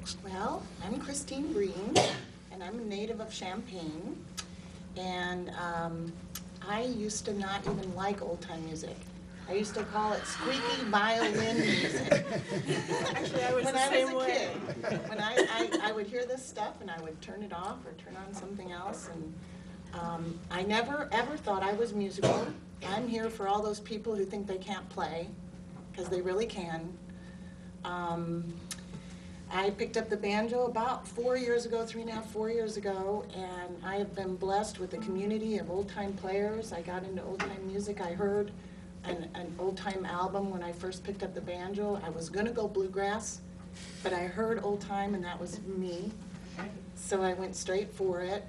next? Well, I'm Christine Breen, and I'm a native of Champaign. And I used to not even like old-time music. I used to call it squeaky violin music. Actually, I was when the I same was a way. kid, when I would hear this stuff and I would turn it off or turn on something else. And I never ever thought I was musical. I'm here for all those people who think they can't play, because they really can. I picked up the banjo about 4 years ago, 3.5, 4 years ago, and I have been blessed with a community of old-time players. I got into old-time music. I heard an old-time album when I first picked up the banjo. I was gonna go bluegrass, but I heard old-time and that was me, so I went straight for it.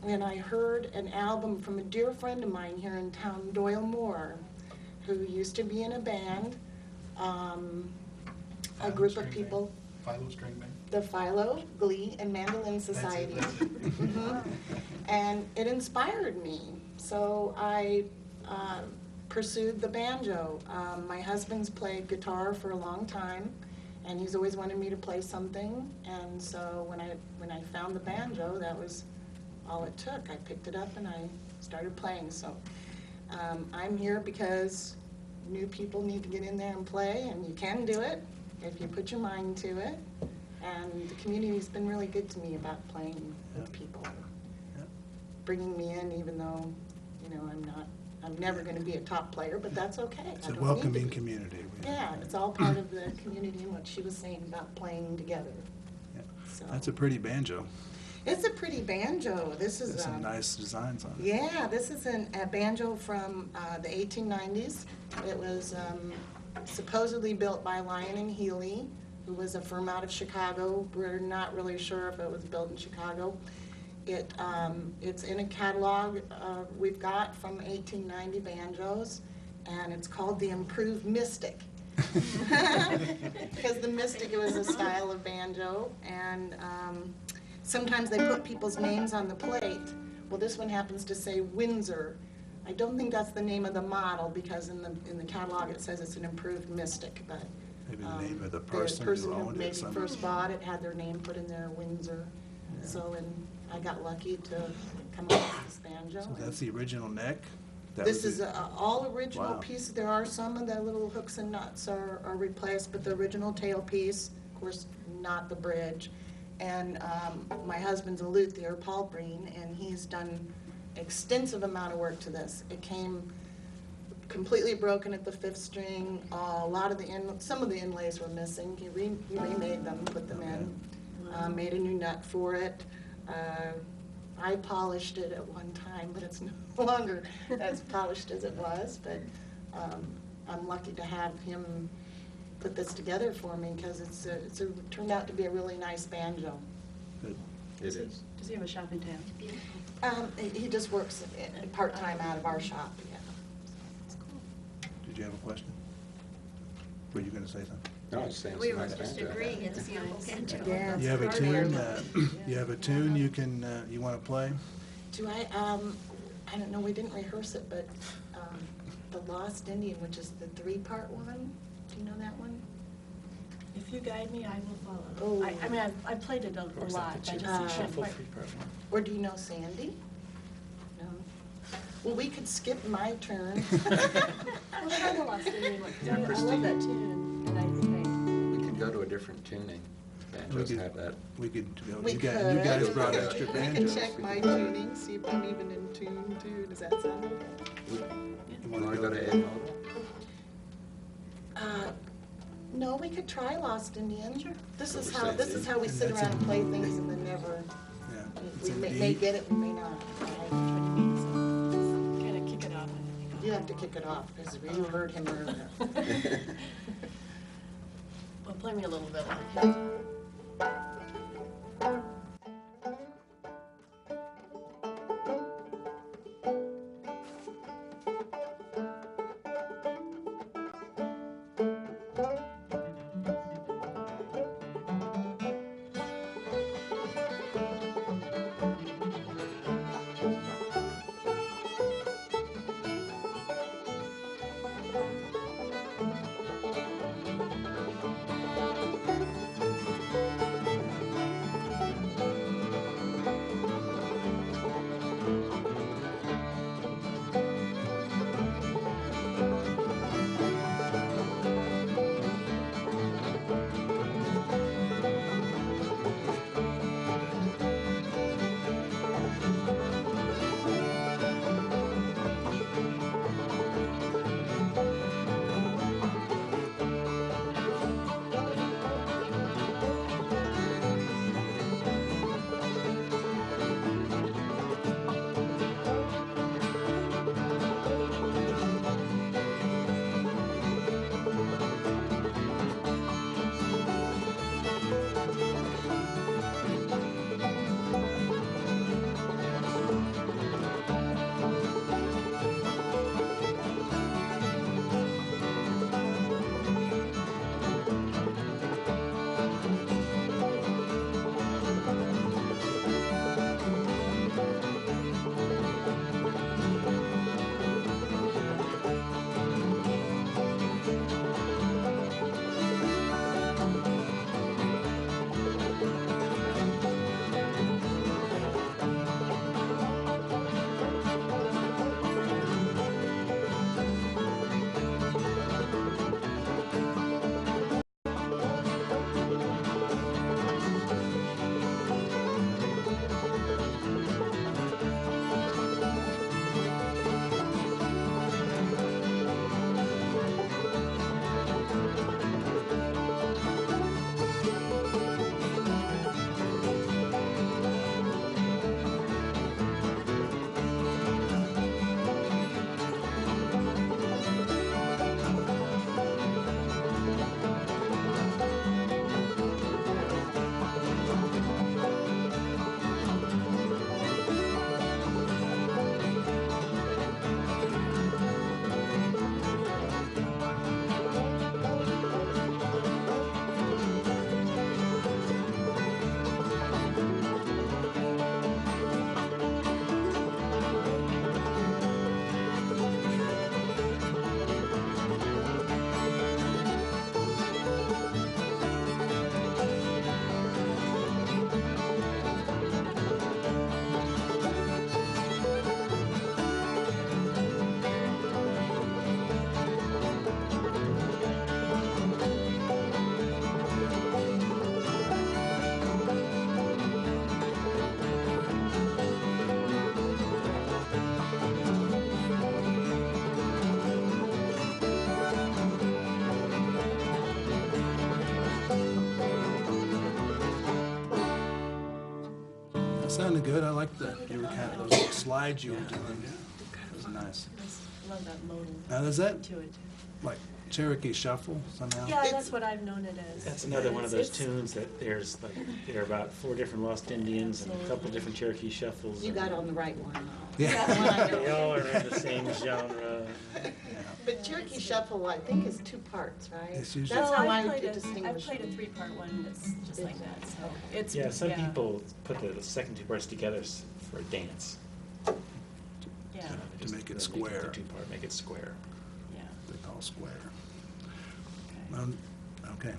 And I heard an album from a dear friend of mine here in town, Doyle Moore, who used to be in a band. A group of people. Philo String Band? The Philo, Glee, and Mandolin Society. That's it. Mhm. And it inspired me. So I pursued the banjo. My husband's played guitar for a long time, and he's always wanted me to play something. And so when I found the banjo, that was all it took. I picked it up and I started playing. So I'm here because new people need to get in there and play, and you can do it if you put your mind to it. And the community's been really good to me about playing with people, bringing me in, even though, you know, I'm never going to be a top player, but that's okay. It's a welcoming community. Yeah, it's all part of the community and what she was saying about playing together. Yeah. So. That's a pretty banjo. It's a pretty banjo. This is There's some nice designs on it. Yeah, this is a banjo from the 1890s. It was supposedly built by Lyon and Healy, who was a firm out of Chicago. We're not really sure if it was built in Chicago. It's in a catalog we've got from 1890 banjos, and it's called the Improved Mystic. Because the Mystic was a style of banjo, and sometimes they put people's names on the plate. Well, this one happens to say Windsor. I don't think that's the name of the model, because in the catalog it says it's an Improved Mystic, but Maybe the name of the person who owned maybe it. first bought it had their name put in there, Windsor. Yeah. So, and I got lucky to come up with this banjo. So that's the original neck? This is all original Wow. piece. There are some of the little hooks and nuts are replaced, but the original tailpiece, of course, not the bridge. And my husband's a luthier, Paul Breen, and he's done extensive amount of work to this. It came completely broken at the 5th string. A lot of some of the inlays were missing. He remade them, put them in, made a new nut for it. I polished it at one time, but it's no longer as polished as it was. But I'm lucky to have him put this together for me, because it's turned out to be a really nice banjo. Good. It is. Does he have a shop in town? He just works part-time out of our shop, yeah. Did you have a question? Were you going to say something? No, it's saying We it's a were nice just banjo. agreeing it's a beautiful banjo. Yeah. You have a tune. You have a tune you want to play? Do I don't know, we didn't rehearse it, but the Lost Indian, which is the 3-part one, do you know that one? If you guide me, I will follow. Oh. I mean, I've played it a Or is that lot. the I just Cherokee can't Shuffle quite. 3-part one? Or do you know Sandy? No? Well, we could skip my turn. Well, I know Lost Indian. Yeah, I love Christine. that tune, and I think We could go to a different tuning. Banjos have that. We could. We You could. guys brought extra We can banjos. check my tuning, see if I'm even in tune too. Does that sound okay? You Want wanna to go to A modal? No, we could try Lost Indian. Sure. This So is we're how saying we sit that's around in and play things and then never. Yeah. It's We in may E. get it, we may not. kind of kick it off. You have to kick it off, because you heard him earlier. Well, play me a little bit. sounded good. I like the, you were kind of, those slides you were doing. It was nice. I love that modal Now, is that to it. like Cherokee Shuffle somehow? Yeah, that's what I've known it as. That's another one of those It's- tunes that there's like, there are about 4 different Lost Indians and a couple different Cherokee Shuffles. You and got on the right one, though. Yeah. The one I They know. all are in the same genre. But Cherokee Shuffle, I think, is 2 parts, right? It's usually- That's Well, how I I've played could I've distinguish played a them. 3-part one that's just like that, so it's. Yeah, some people put the second 2 parts together for a dance. Yeah, To make it They square. The 2-part, make it square. yeah. They call square. Okay. Okay.